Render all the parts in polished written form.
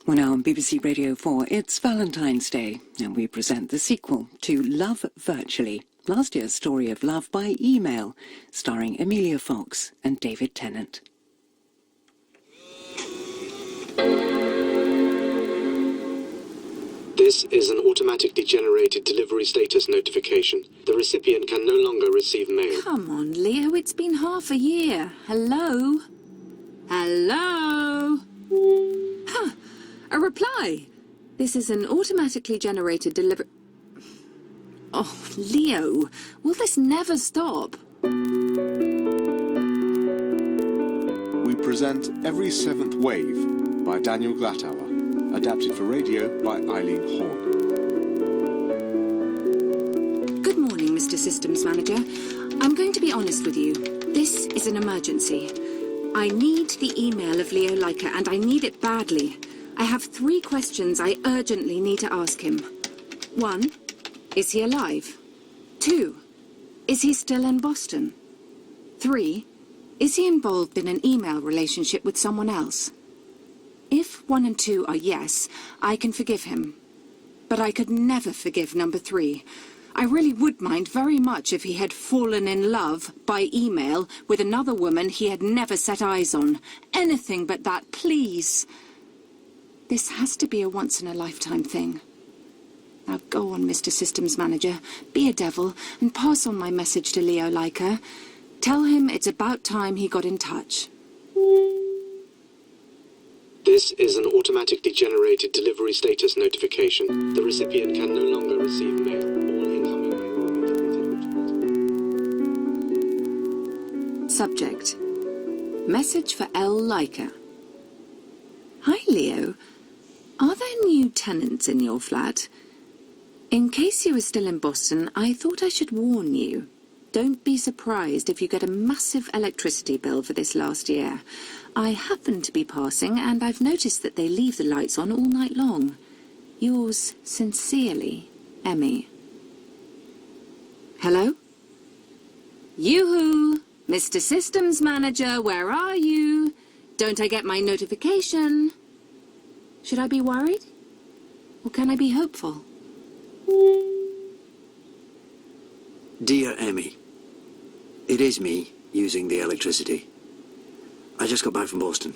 Well, now on BBC Radio 4, it's Valentine's Day, and we present the sequel to Love Virtually, last year's story of love by email, starring Emilia Fox and David Tennant. This is an automatically generated delivery status notification. The recipient can no longer receive mail. Come on, Leo, it's been half a year. Hello? Hello? Huh, a reply. This is an automatically generated delivery... Oh, Leo, will this never stop? We present Every Seventh Wave by Daniel Glattauer, adapted for radio by Eileen Horn. Good morning, Mr. Systems Manager. I'm going to be honest with you. This is an emergency. I need the email of Leo Leica, and I need it badly. I have 3 questions I urgently need to ask him. 1. Is he alive? 2. Is he still in Boston? 3. Is he involved in an email relationship with someone else? If 1 and 2 are yes, I can forgive him. But I could never forgive number 3. I really would mind very much if he had fallen in love by email with another woman he had never set eyes on. Anything but that, please. This has to be a once-in-a-lifetime thing. Now go on, Mr. Systems Manager, be a devil, and pass on my message to Leo Leica. Tell him it's about time he got in touch. This is an automatically generated delivery status notification. The recipient can no longer receive mail. All incoming mail will be deleted. Subject. Message for L. Leica. Hi, Leo. Are there new tenants in your flat? In case you were still in Boston, I thought I should warn you. Don't be surprised if you get a massive electricity bill for this last year. I happen to be passing, and I've noticed that they leave the lights on all night long. Yours sincerely, Emmy. Hello? Yoo-hoo! Mr. Systems Manager, where are you? Don't I get my notification? Should I be worried? Or can I be hopeful? Dear Emmy, it is me using the electricity. I just got back from Boston.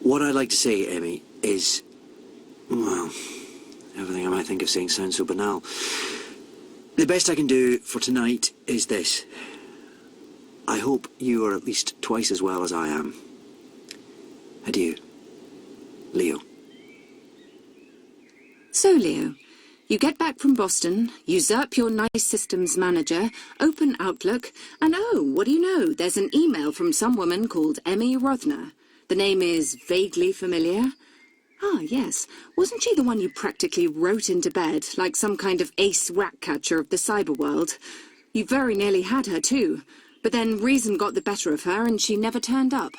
What I'd like to say, Emmy, is... well, everything I might think of saying sounds so banal. The best I can do for tonight is this. I hope you are at least twice as well as I am. Adieu. Leo. So, Leo, you get back from Boston, usurp your nice systems manager, open Outlook, and oh, what do you know? There's an email from some woman called Emmy Rothner. The name is vaguely familiar. Ah, yes. Wasn't she the one you practically wrote into bed, like some kind of ace rat-catcher of the cyber world? You very nearly had her, too. But then reason got the better of her, and she never turned up.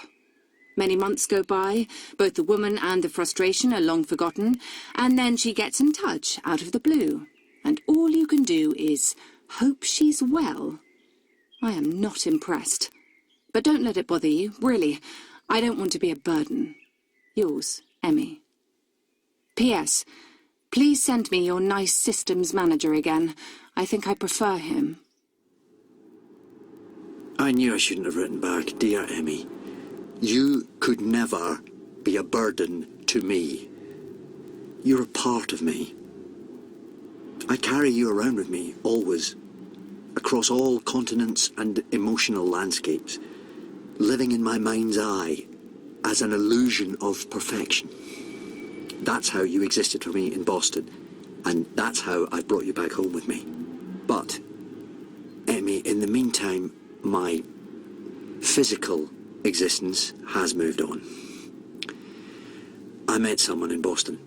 Many months go by, both the woman and the frustration are long forgotten, and then she gets in touch out of the blue. And all you can do is hope she's well. I am not impressed. But don't let it bother you, really. I don't want to be a burden. Yours, Emmy. P.S. Please send me your nice systems manager again. I think I prefer him. I knew I shouldn't have written back, dear Emmy. You could never be a burden to me. You're a part of me. I carry you around with me, always, across all continents and emotional landscapes, living in my mind's eye as an illusion of perfection. That's how you existed for me in Boston, and that's how I brought you back home with me. But, Emmy, in the meantime, my physical existence has moved on. I met someone in Boston.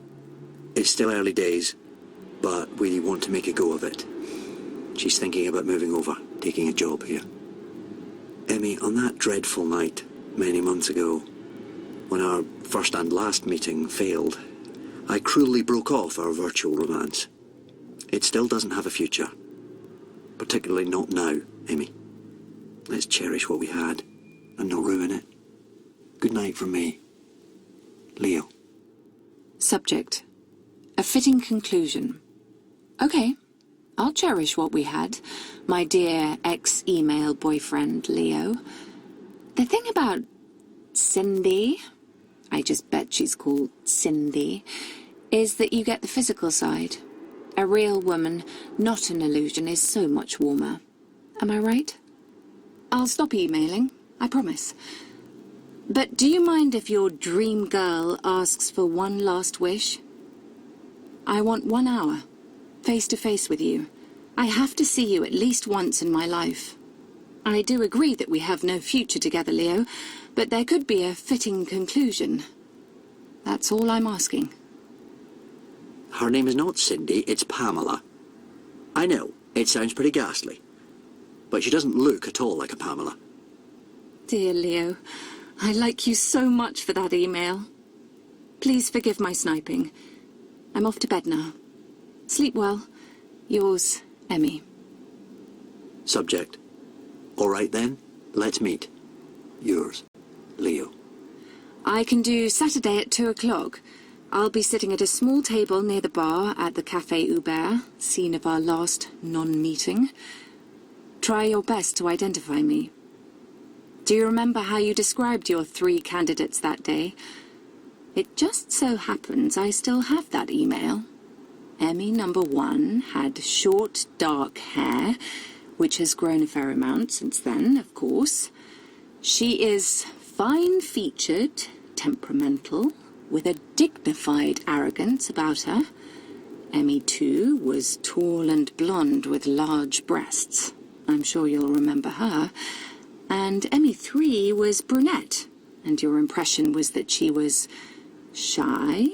It's still early days, but we want to make a go of it. She's thinking about moving over, taking a job here. Emmy, on that dreadful night, many months ago, when our first and last meeting failed, I cruelly broke off our virtual romance. It still doesn't have a future. Particularly not now, Emmy. Let's cherish what we had and not ruin it. Good night from me, Leo. Subject. A fitting conclusion. Okay, I'll cherish what we had, my dear ex-email boyfriend, Leo. The thing about Cindy, I just bet she's called Cindy, is that you get the physical side. A real woman, not an illusion, is so much warmer. Am I right? I'll stop emailing, I promise. But do you mind if your dream girl asks for one last wish? I want 1 hour, face to face with you. I have to see you at least once in my life. I do agree that we have no future together, Leo, but there could be a fitting conclusion. That's all I'm asking. Her name is not Cindy, it's Pamela. I know, it sounds pretty ghastly, but she doesn't look at all like a Pamela. Dear Leo, I like you so much for that email. Please forgive my sniping. I'm off to bed now. Sleep well. Yours, Emmy. Subject. All right then, let's meet. Yours, Leo. I can do Saturday at 2 o'clock. I'll be sitting at a small table near the bar at the Café Hubert, scene of our last non-meeting. Try your best to identify me. Do you remember how you described your 3 candidates that day? It just so happens I still have that email. Emmy number 1 had short, dark hair, which has grown a fair amount since then, of course. She is fine-featured, temperamental, with a dignified arrogance about her. Emmy 2 was tall and blonde with large breasts. I'm sure you'll remember her. And Emmy 3 was brunette, and your impression was that she was shy,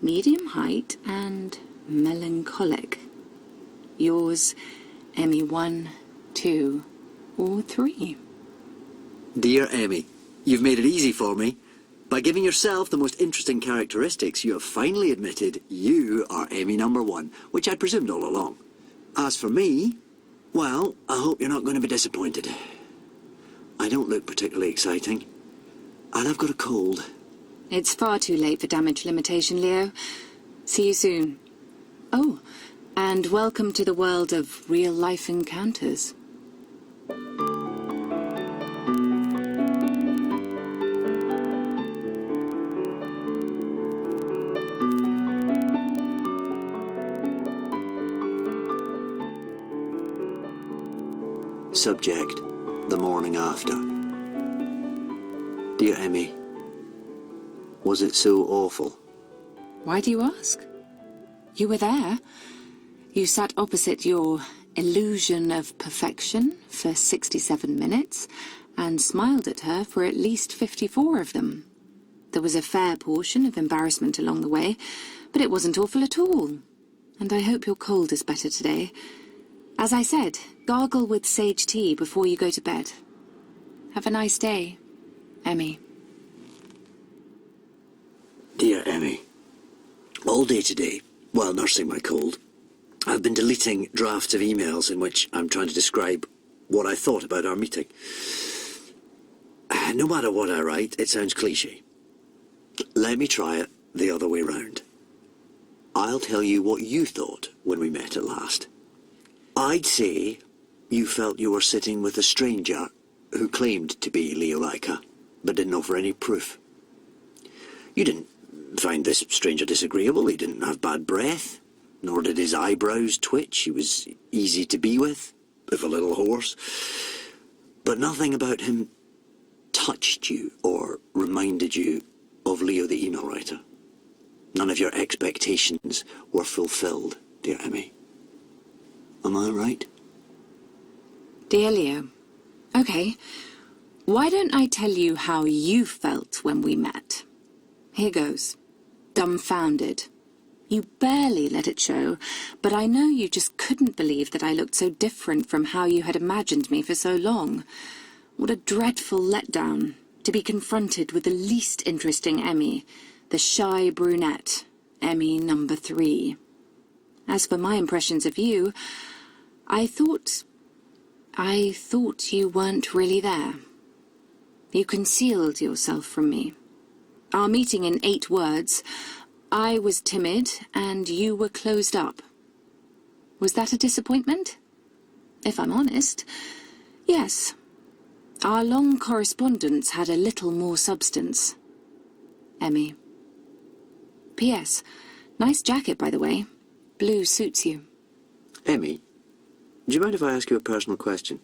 medium height, and melancholic. Yours, Emmy 1, 2, or 3. Dear Emmy, you've made it easy for me. By giving yourself the most interesting characteristics, you have finally admitted you are Emmy number 1, which I presumed all along. As for me, well, I hope you're not going to be disappointed. I don't look particularly exciting, and I've got a cold. It's far too late for damage limitation, Leo. See you soon. Oh, and welcome to the world of real-life encounters. Subject, the morning after. Dear Emmy, was it so awful? Why do you ask? You were there. You sat opposite your illusion of perfection for 67 minutes and smiled at her for at least 54 of them. There was a fair portion of embarrassment along the way, but it wasn't awful at all. And I hope your cold is better today. As I said, gargle with sage tea before you go to bed. Have a nice day, Emmy. Dear Emmy, all day today, while nursing my cold, I've been deleting drafts of emails in which I'm trying to describe what I thought about our meeting. No matter what I write, it sounds cliché. Let me try it the other way round. I'll tell you what you thought when we met at last. I'd say you felt you were sitting with a stranger who claimed to be Leo Laika, but didn't offer any proof. You didn't find this stranger disagreeable. He didn't have bad breath, nor did his eyebrows twitch. He was easy to be with, if a little hoarse. But nothing about him touched you or reminded you of Leo the email writer. None of your expectations were fulfilled, dear Emmy. Am I right? Dear Leo, okay, why don't I tell you how you felt when we met? Here goes. Dumbfounded. You barely let it show, but I know you just couldn't believe that I looked so different from how you had imagined me for so long. What a dreadful letdown, to be confronted with the least interesting Emmy, the shy brunette, Emmy number 3. As for my impressions of you, I thought you weren't really there. You concealed yourself from me. Our meeting in 8 words, I was timid and you were closed up. Was that a disappointment? If I'm honest, yes. Our long correspondence had a little more substance. Emmy. P.S. Nice jacket, by the way. Blue suits you. Emmy, do you mind if I ask you a personal question?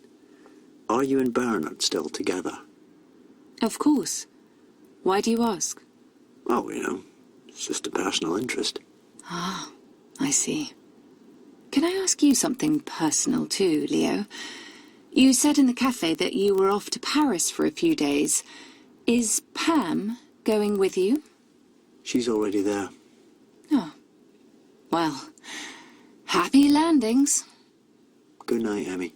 Are you and Bernard still together? Of course. Why do you ask? Oh, it's just a personal interest. Ah, I see. Can I ask you something personal too, Leo? You said in the cafe that you were off to Paris for a few days. Is Pam going with you? She's already there. Oh. Well, happy landings. Good night, Emmy.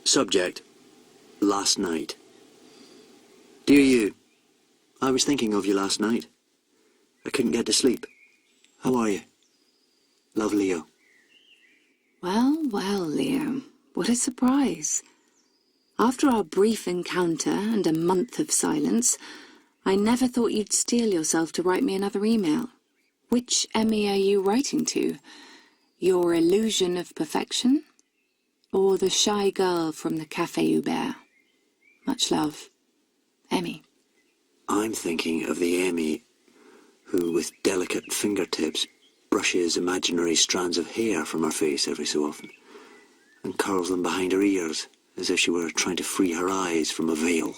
Subject, last night. Dear you, I was thinking of you last night. I couldn't get to sleep. How are you? Love, Leo. Well, well, Leo. What a surprise. After our brief encounter and a month of silence, I never thought you'd steel yourself to write me another email. Which Emmy are you writing to? Your illusion of perfection? Or the shy girl from the Café Hubert? Much love. Emmy. I'm thinking of the Emmy who, with delicate fingertips, brushes imaginary strands of hair from her face every so often, and curls them behind her ears, as if she were trying to free her eyes from a veil,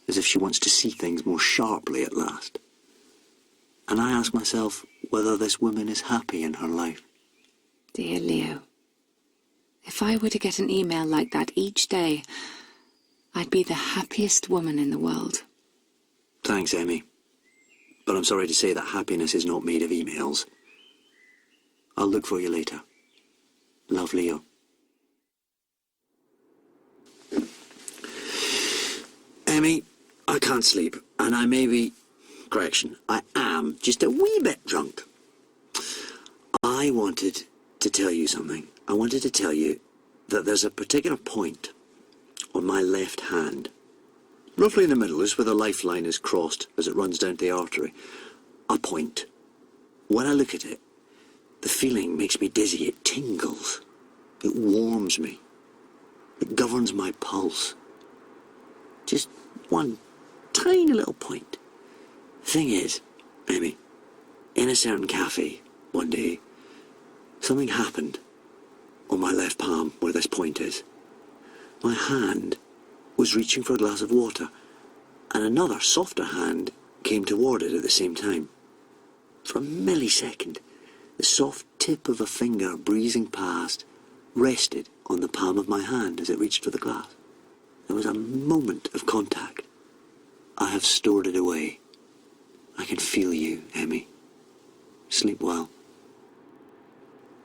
as if she wants to see things more sharply at last. And I ask myself whether this woman is happy in her life. Dear Leo, if I were to get an email like that each day, I'd be the happiest woman in the world. Thanks, Emmy. But I'm sorry to say that happiness is not made of emails. I'll look for you later. Love, Leo. Emmy, I can't sleep, and I may be... Correction, I am just a wee bit drunk. I wanted to tell you something. I wanted to tell you that there's a particular point on my left hand, roughly in the middle, is where the lifeline is crossed as it runs down to the artery. A point. When I look at it, the feeling makes me dizzy. It tingles. It warms me. It governs my pulse. Just one tiny little point. Thing is, Emmy, in a certain cafe one day, something happened on my left palm where this point is. My hand was reaching for a glass of water, and another softer hand came toward it at the same time. For a millisecond, the soft tip of a finger breezing past rested on the palm of my hand as it reached for the glass. There was a moment of contact. I have stored it away. I can feel you, Emmy. Sleep well.